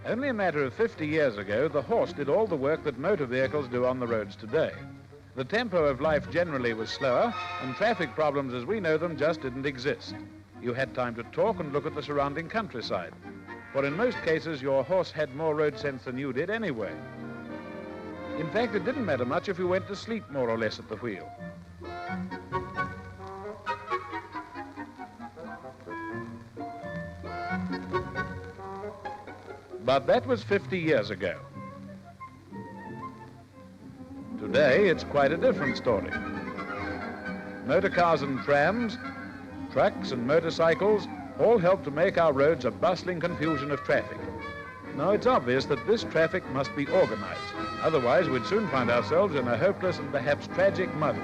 Only a matter of 50 years ago, the horse did all the work that motor vehicles do on the roads today. The tempo of life generally was slower, and traffic problems as we know them just didn't exist. You had time to talk and look at the surrounding countryside, for in most cases your horse had more road sense than you did anyway. In fact, it didn't matter much if you went to sleep more or less at the wheel. But that was 50 years ago. Today, it's quite a different story. Motor cars and trams, trucks and motorcycles all help to make our roads a bustling confusion of traffic. Now, it's obvious that this traffic must be organized. Otherwise, we'd soon find ourselves in a hopeless and perhaps tragic muddle.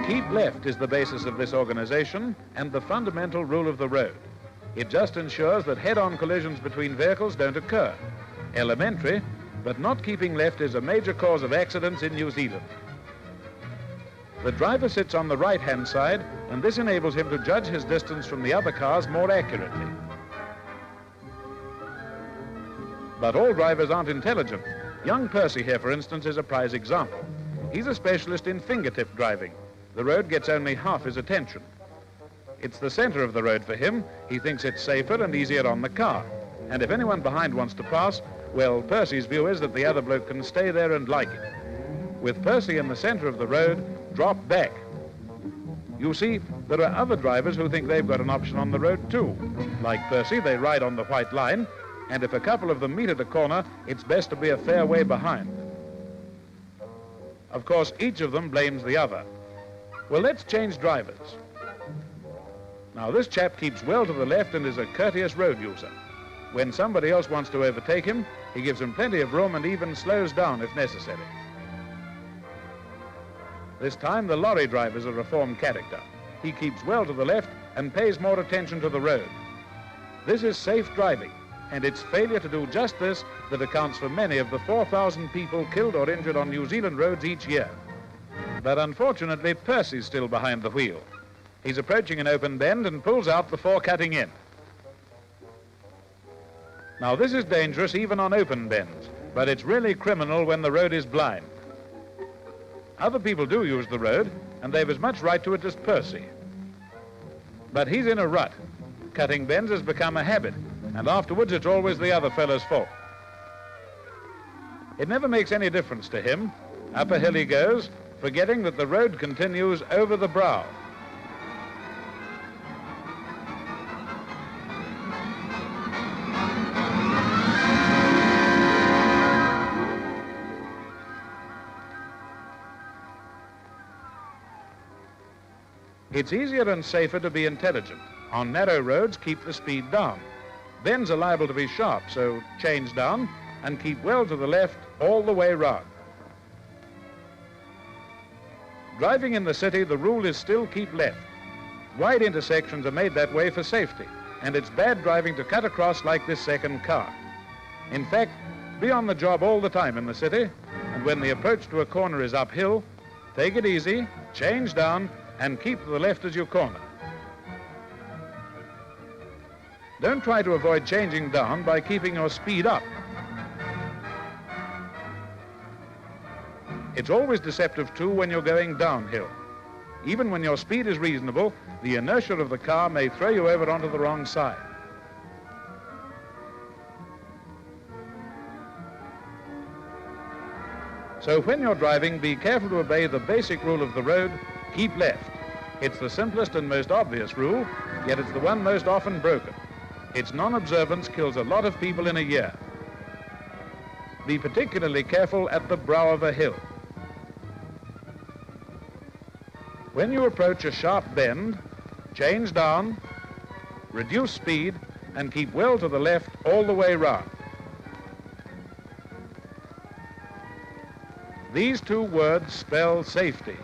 Keep left is the basis of this organization and the fundamental rule of the road. It just ensures that head-on collisions between vehicles don't occur. Elementary, but not keeping left is a major cause of accidents in New Zealand. The driver sits on the right-hand side, and this enables him to judge his distance from the other cars more accurately. But all drivers aren't intelligent. Young Percy here, for instance, is a prize example. He's a specialist in fingertip driving. The road gets only half his attention. It's the center of the road for him. He thinks it's safer and easier on the car. And if anyone behind wants to pass, well, Percy's view is that the other bloke can stay there and like it. With Percy in the center of the road, drop back. You see, there are other drivers who think they've got an option on the road too. Like Percy, they ride on the white line, and if a couple of them meet at a corner, it's best to be a fair way behind. Of course, each of them blames the other. Well, let's change drivers. Now, this chap keeps well to the left and is a courteous road user. When somebody else wants to overtake him, he gives him plenty of room and even slows down if necessary. This time, the lorry driver's a reformed character. He keeps well to the left and pays more attention to the road. This is safe driving, and it's failure to do just this that accounts for many of the 4,000 people killed or injured on New Zealand roads each year. But unfortunately, Percy's still behind the wheel. He's approaching an open bend and pulls out before cutting in. Now, this is dangerous even on open bends, but it's really criminal when the road is blind. Other people do use the road, and they've as much right to it as Percy. But he's in a rut. Cutting bends has become a habit, and afterwards it's always the other fellow's fault. It never makes any difference to him. Up a hill he goes, forgetting that the road continues over the brow. It's easier and safer to be intelligent. On narrow roads, keep the speed down. Bends are liable to be sharp, so change down and keep well to the left all the way round. Driving in the city, the rule is still keep left. Wide intersections are made that way for safety, and it's bad driving to cut across like this second car. In fact, be on the job all the time in the city, and when the approach to a corner is uphill, take it easy, change down, and keep to the left as you corner. Don't try to avoid changing down by keeping your speed up. It's always deceptive, too, when you're going downhill. Even when your speed is reasonable, the inertia of the car may throw you over onto the wrong side. So when you're driving, be careful to obey the basic rule of the road, keep left. It's the simplest and most obvious rule, yet it's the one most often broken. Its non-observance kills a lot of people in a year. Be particularly careful at the brow of a hill. When you approach a sharp bend, change down, reduce speed, and keep well to the left all the way round. These two words spell safety.